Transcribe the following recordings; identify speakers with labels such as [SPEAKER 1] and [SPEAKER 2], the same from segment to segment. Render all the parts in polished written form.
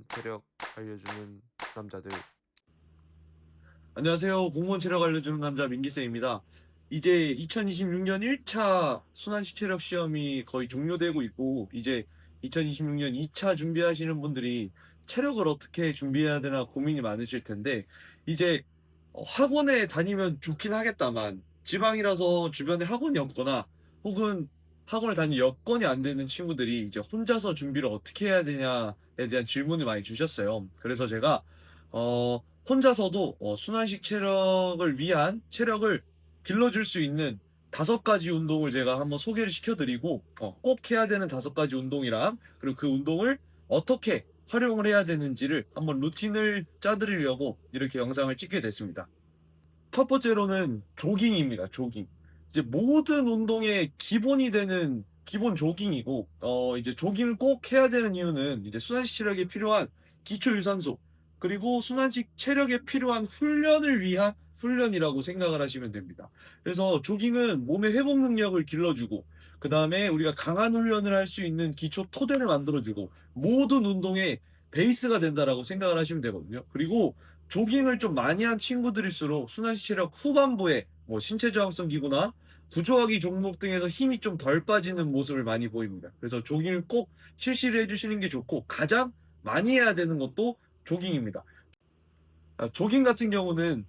[SPEAKER 1] 공무원 체력 알려주는 남자들.
[SPEAKER 2] 안녕하세요. 공무원 체력 알려주는 남자 민기쌤입니다. 이제 2026년 1차 순환식 체력 시험이 거의 종료되고 있고, 이제 2026년 2차 준비하시는 분들이 체력을 어떻게 준비해야 되나 고민이 많으실 텐데, 이제 학원에 다니면 좋긴 하겠다만, 지방이라서 주변에 학원이 없거나, 혹은 학원을 다닐 여건이 안 되는 친구들이 이제 혼자서 준비를 어떻게 해야 되냐에 대한 질문을 많이 주셨어요. 그래서 제가, 혼자서도 순환식 체력을 위한 체력을 길러줄 수 있는 5가지 운동을 제가 한번 소개를 시켜드리고, 꼭 해야 되는 5가지 운동이랑, 그리고 그 운동을 어떻게 활용을 해야 되는지를 한번 루틴을 짜드리려고 이렇게 영상을 찍게 됐습니다. 첫 번째로는 조깅입니다. 조깅. 이제 모든 운동의 기본이 되는 기본 조깅이고, 이제 조깅을 꼭 해야 되는 이유는 이제 순환식 체력에 필요한 기초 유산소, 그리고 순환식 체력에 필요한 훈련을 위한 훈련이라고 생각을 하시면 됩니다. 그래서 조깅은 몸의 회복 능력을 길러주고, 그 다음에 우리가 강한 훈련을 할 수 있는 기초 토대를 만들어주고, 모든 운동의 베이스가 된다라고 생각을 하시면 되거든요. 그리고 조깅을 좀 많이 한 친구들일수록 순환식 체력 후반부에 뭐 신체 저항성 기구나 구조화기 종목 등에서 힘이 좀 덜 빠지는 모습을 많이 보입니다. 그래서 조깅을 꼭 실시를 해주시는 게 좋고, 가장 많이 해야 되는 것도 조깅입니다. 조깅 같은 경우는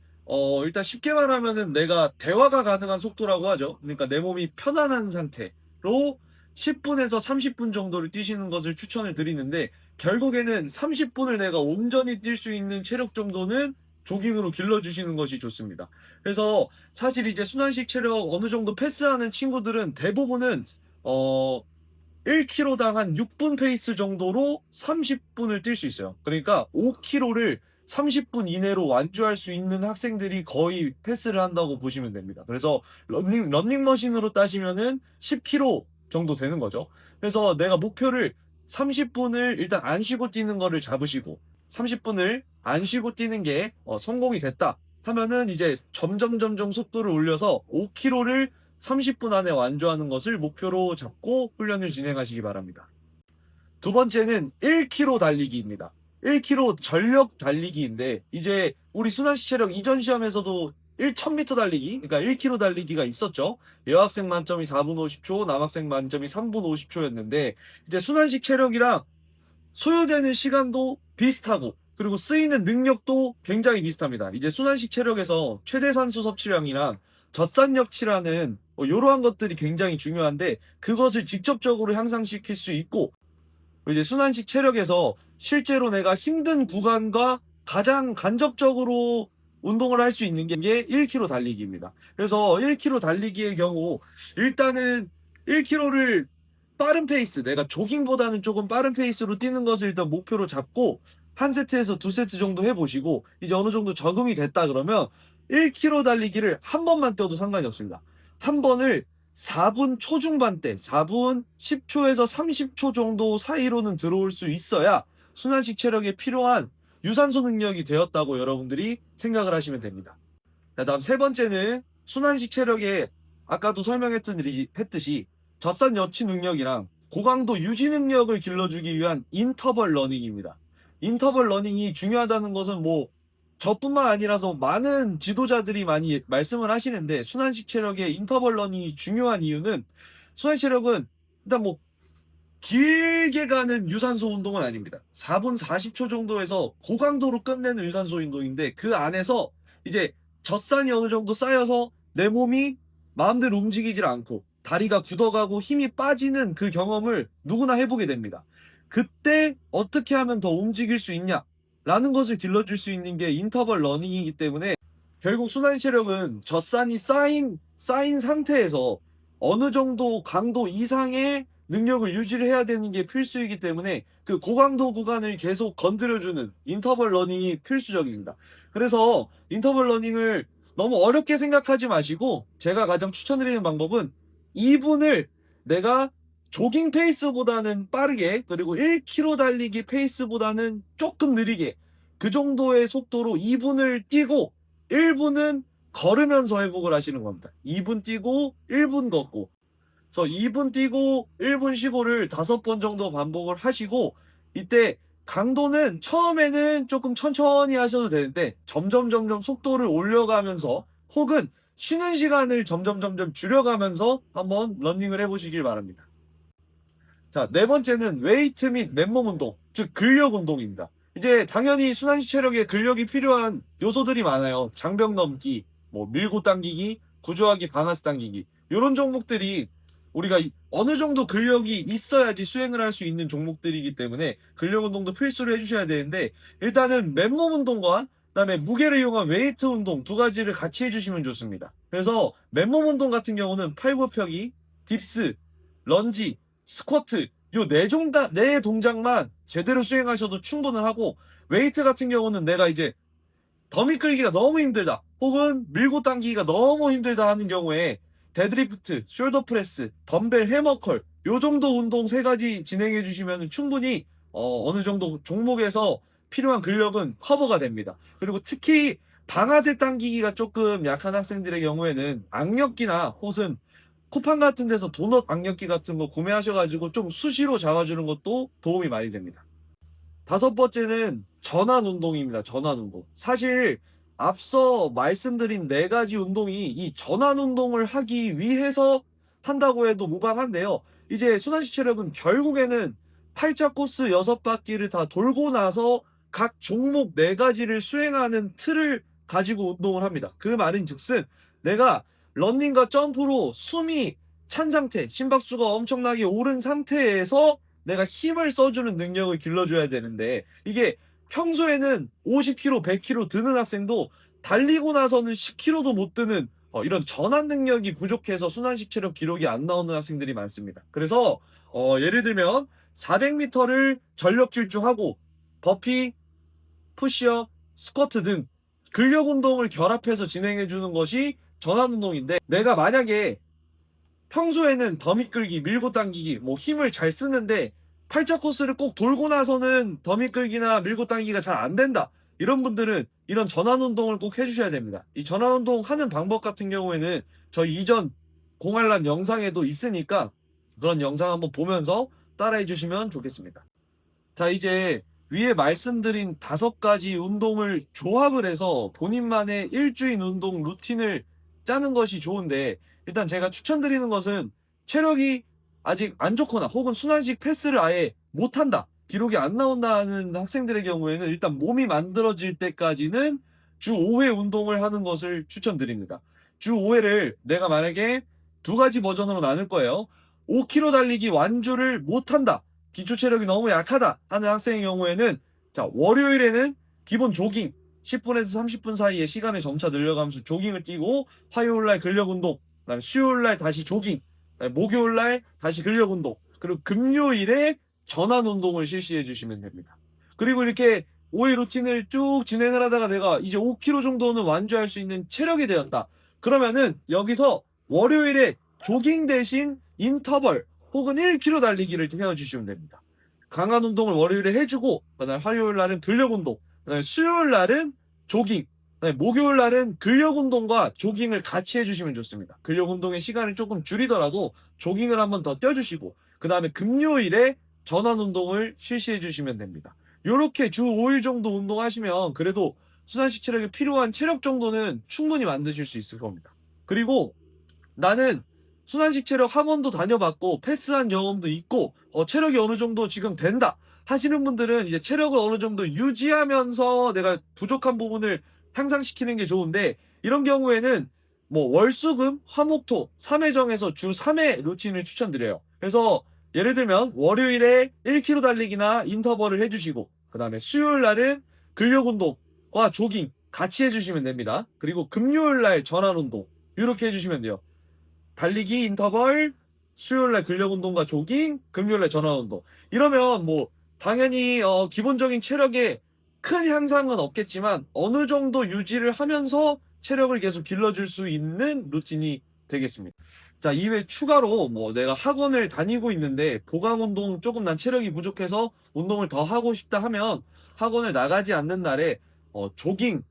[SPEAKER 2] 일단 쉽게 말하면은 내가 대화가 가능한 속도라고 하죠. 그러니까 내 몸이 편안한 상태로 10분에서 30분 정도를 뛰시는 것을 추천을 드리는데, 결국에는 30분을 내가 온전히 뛸 수 있는 체력 정도는 조깅으로 길러주시는 것이 좋습니다. 그래서 사실 이제 순환식 체력 어느 정도 패스하는 친구들은 대부분은 어 1km당 한 6분 페이스 정도로 30분을 뛸 수 있어요. 그러니까 5km를 30분 이내로 완주할 수 있는 학생들이 거의 패스를 한다고 보시면 됩니다. 그래서 런닝머신으로 따지면은 10km 정도 되는 거죠. 그래서 내가 목표를 30분을 일단 안 쉬고 뛰는 거를 잡으시고, 30분을 안 쉬고 뛰는 게 성공이 됐다 하면은 이제 점점 속도를 올려서 5km를 30분 안에 완주하는 것을 목표로 잡고 훈련을 진행하시기 바랍니다. 두 번째는 1km 달리기입니다. 1km 전력 달리기인데, 이제 우리 순환식 체력 이전 시험에서도 1000m 달리기, 그러니까 1km 달리기가 있었죠. 여학생 만점이 4분 50초, 남학생 만점이 3분 50초였는데, 이제 순환식 체력이랑 소요되는 시간도 비슷하고, 그리고 쓰이는 능력도 굉장히 비슷합니다. 이제 순환식 체력에서 최대 산소 섭취량이랑 젖산력치라는 이러한 것들이 굉장히 중요한데, 그것을 직접적으로 향상시킬 수 있고, 이제 순환식 체력에서 실제로 내가 힘든 구간과 가장 간접적으로 운동을 할 수 있는 게 1km 달리기입니다. 그래서 1km 달리기의 경우, 일단은 1km를 빠른 페이스, 내가 조깅보다는 조금 빠른 페이스로 뛰는 것을 일단 목표로 잡고, 한 세트에서 두 세트 정도 해보시고, 이제 어느 정도 적응이 됐다 그러면 1km 달리기를 한 번만 뛰어도 상관이 없습니다. 한 번을 4분 초중반대, 4분 10초에서 30초 정도 사이로는 들어올 수 있어야 순환식 체력에 필요한 유산소 능력이 되었다고 여러분들이 생각을 하시면 됩니다. 다음 세 번째는 순환식 체력에 아까도 했듯이 젖산 여치 능력이랑 고강도 유지 능력을 길러주기 위한 인터벌 러닝입니다. 인터벌 러닝이 중요하다는 것은 뭐 저뿐만 아니라서 많은 지도자들이 많이 말씀을 하시는데, 순환식 체력의 인터벌 러닝이 중요한 이유는, 순환식 체력은 일단 뭐 길게 가는 유산소 운동은 아닙니다. 4분 40초 정도에서 고강도로 끝내는 유산소 운동인데, 그 안에서 이제 젖산이 어느 정도 쌓여서 내 몸이 마음대로 움직이질 않고 다리가 굳어가고 힘이 빠지는 그 경험을 누구나 해보게 됩니다. 그때 어떻게 하면 더 움직일 수 있냐 라는 것을 길러줄 수 있는 게 인터벌 러닝이기 때문에, 결국 순환 체력은 젖산이 쌓인 상태에서 어느 정도 강도 이상의 능력을 유지를 해야 되는 게 필수이기 때문에, 그 고강도 구간을 계속 건드려주는 인터벌 러닝이 필수적입니다. 그래서 인터벌 러닝을 너무 어렵게 생각하지 마시고, 제가 가장 추천드리는 방법은 2분을 내가 조깅 페이스보다는 빠르게, 그리고 1km 달리기 페이스보다는 조금 느리게, 그 정도의 속도로 2분을 뛰고 1분은 걸으면서 회복을 하시는 겁니다. 2분 뛰고 1분 걷고. 그래서 2분 뛰고 1분 쉬고를 5번 정도 반복을 하시고, 이때 강도는 처음에는 조금 천천히 하셔도 되는데 점점 속도를 올려가면서 혹은 쉬는 시간을 점점 줄여가면서 한번 러닝을 해보시길 바랍니다. 자, 네 번째는 웨이트 및 맨몸 운동, 즉 근력 운동입니다. 이제 당연히 순환시 체력에 근력이 필요한 요소들이 많아요. 장벽 넘기, 뭐 밀고 당기기, 구조하기, 바나스 당기기 이런 종목들이 우리가 어느 정도 근력이 있어야지 수행을 할 수 있는 종목들이기 때문에 근력 운동도 필수로 해주셔야 되는데 일단은 맨몸 운동과 그다음에 무게를 이용한 웨이트 운동 두 가지를 같이 해주시면 좋습니다. 그래서 맨몸 운동 같은 경우는 팔굽혀펴기, 딥스, 런지, 스쿼트 요 네 동작만 제대로 수행하셔도 충분을 하고 웨이트 같은 경우는 내가 이제 더미 끌기가 너무 힘들다 혹은 밀고 당기기가 너무 힘들다 하는 경우에 데드리프트, 숄더 프레스, 덤벨, 해머컬 요 정도 운동 세 가지 진행해 주시면 충분히 어느 정도 종목에서 필요한 근력은 커버가 됩니다. 그리고 특히 방아쇠 당기기가 조금 약한 학생들의 경우에는 악력기나 혹은 쿠팡 같은 데서 도넛 악력기 같은 거 구매하셔가지고 좀 수시로 잡아주는 것도 도움이 많이 됩니다. 다섯 번째는 전환 운동입니다. 전환 운동. 사실 앞서 말씀드린 네 가지 운동이 이 전환 운동을 하기 위해서 한다고 해도 무방한데요. 이제 순환시 체력은 결국에는 8차 코스 6바퀴를 다 돌고 나서 각 종목 네 가지를 수행하는 틀을 가지고 운동을 합니다. 그 말인 즉슨 내가 런닝과 점프로 숨이 찬 상태, 심박수가 엄청나게 오른 상태에서 내가 힘을 써주는 능력을 길러줘야 되는데 이게 평소에는 50km, 100km 드는 학생도 달리고 나서는 10km도 못 드는 이런 전환 능력이 부족해서 순환식 체력 기록이 안 나오는 학생들이 많습니다. 그래서 예를 들면 400m를 전력 질주하고 버피, 푸시업, 스쿼트 등 근력 운동을 결합해서 진행해 주는 것이 전환 운동인데 내가 만약에 평소에는 더미 끌기, 밀고 당기기, 뭐 힘을 잘 쓰는데 8차 코스를 꼭 돌고 나서는 더미 끌기나 밀고 당기기가 잘 안 된다. 이런 분들은 이런 전환 운동을 꼭 해주셔야 됩니다. 이 전환 운동 하는 방법 같은 경우에는 저희 이전 공알람 영상에도 있으니까 그런 영상 한번 보면서 따라해 주시면 좋겠습니다. 자, 이제 위에 말씀드린 5가지 운동을 조합을 해서 본인만의 일주일 운동 루틴을 짜는 것이 좋은데 일단 제가 추천드리는 것은 체력이 아직 안 좋거나 혹은 순환식 패스를 아예 못한다 기록이 안 나온다는 학생들의 경우에는 일단 몸이 만들어질 때까지는 주 5회 운동을 하는 것을 추천드립니다. 주 5회를 내가 만약에 두 가지 버전으로 나눌 거예요. 5km 달리기 완주를 못한다, 기초 체력이 너무 약하다 하는 학생의 경우에는 자, 월요일에는 기본 조깅 10분에서 30분 사이에 시간을 점차 늘려가면서 조깅을 뛰고 화요일날 근력 운동, 그다음에 수요일날 다시 조깅, 그다음에 목요일날 다시 근력 운동, 그리고 금요일에 전환 운동을 실시해 주시면 됩니다. 그리고 이렇게 5일 루틴을 쭉 진행을 하다가 내가 이제 5km 정도는 완주할 수 있는 체력이 되었다. 그러면은 여기서 월요일에 조깅 대신 인터벌 혹은 1km 달리기를 해주시면 됩니다. 강한 운동을 월요일에 해주고 그다음에 화요일 날은 근력 운동, 그다음에 수요일 날은 조깅, 그다음에 목요일 날은 근력 운동과 조깅을 같이 해주시면 좋습니다. 근력 운동의 시간을 조금 줄이더라도 조깅을 한번 더 뛰어주시고 그다음에 금요일에 전환 운동을 실시해 주시면 됩니다. 이렇게 주 5일 정도 운동하시면 그래도 순환식 체력에 필요한 체력 정도는 충분히 만드실 수 있을 겁니다. 그리고 나는 순환식 체력 학원도 다녀봤고 패스한 경험도 있고 체력이 어느 정도 지금 된다 하시는 분들은 이제 체력을 어느 정도 유지하면서 내가 부족한 부분을 향상시키는 게 좋은데 이런 경우에는 뭐 월수금 화목토 3회 정해서 주 3회 루틴을 추천드려요. 그래서 예를 들면 월요일에 1km 달리기나 인터벌을 해주시고 그 다음에 수요일 날은 근력 운동과 조깅 같이 해주시면 됩니다. 그리고 금요일 날 전환 운동 이렇게 해주시면 돼요. 달리기 인터벌, 수요일날 근력 운동과 조깅, 금요일날 전환 운동. 이러면 뭐 당연히 기본적인 체력에 큰 향상은 없겠지만 어느 정도 유지를 하면서 체력을 계속 길러줄 수 있는 루틴이 되겠습니다. 자, 이외에 추가로 뭐 내가 학원을 다니고 있는데 보강 운동 조금 난 체력이 부족해서 운동을 더 하고 싶다 하면 학원을 나가지 않는 날에 조깅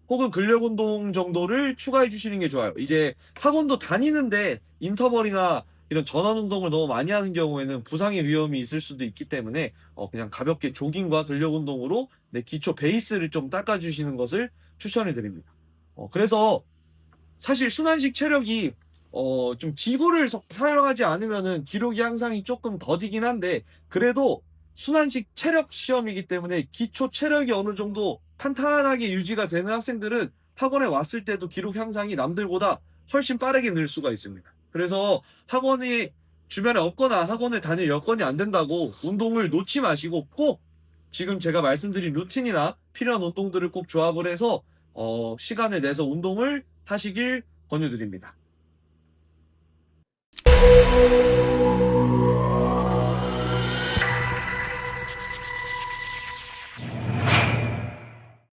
[SPEAKER 2] 혹은 근력 운동 정도를 추가해 주시는 게 좋아요. 이제 학원도 다니는데 인터벌이나 이런 전원 운동을 너무 많이 하는 경우에는 부상의 위험이 있을 수도 있기 때문에 그냥 가볍게 조깅과 근력 운동으로 내 기초 베이스를 좀 닦아주시는 것을 추천해 드립니다. 그래서 사실 순환식 체력이 좀 기구를 사용하지 않으면은 기록 향상이 조금 더디긴 한데, 그래도 순환식 체력 시험이기 때문에 기초 체력이 어느 정도 탄탄하게 유지가 되는 학생들은 학원에 왔을 때도 기록 향상이 남들보다 훨씬 빠르게 늘 수가 있습니다. 그래서 학원이 주변에 없거나 학원을 다닐 여건이 안 된다고 운동을 놓지 마시고, 꼭 지금 제가 말씀드린 루틴이나 필요한 운동들을 꼭 조합을 해서 시간을 내서 운동을 하시길 권유드립니다.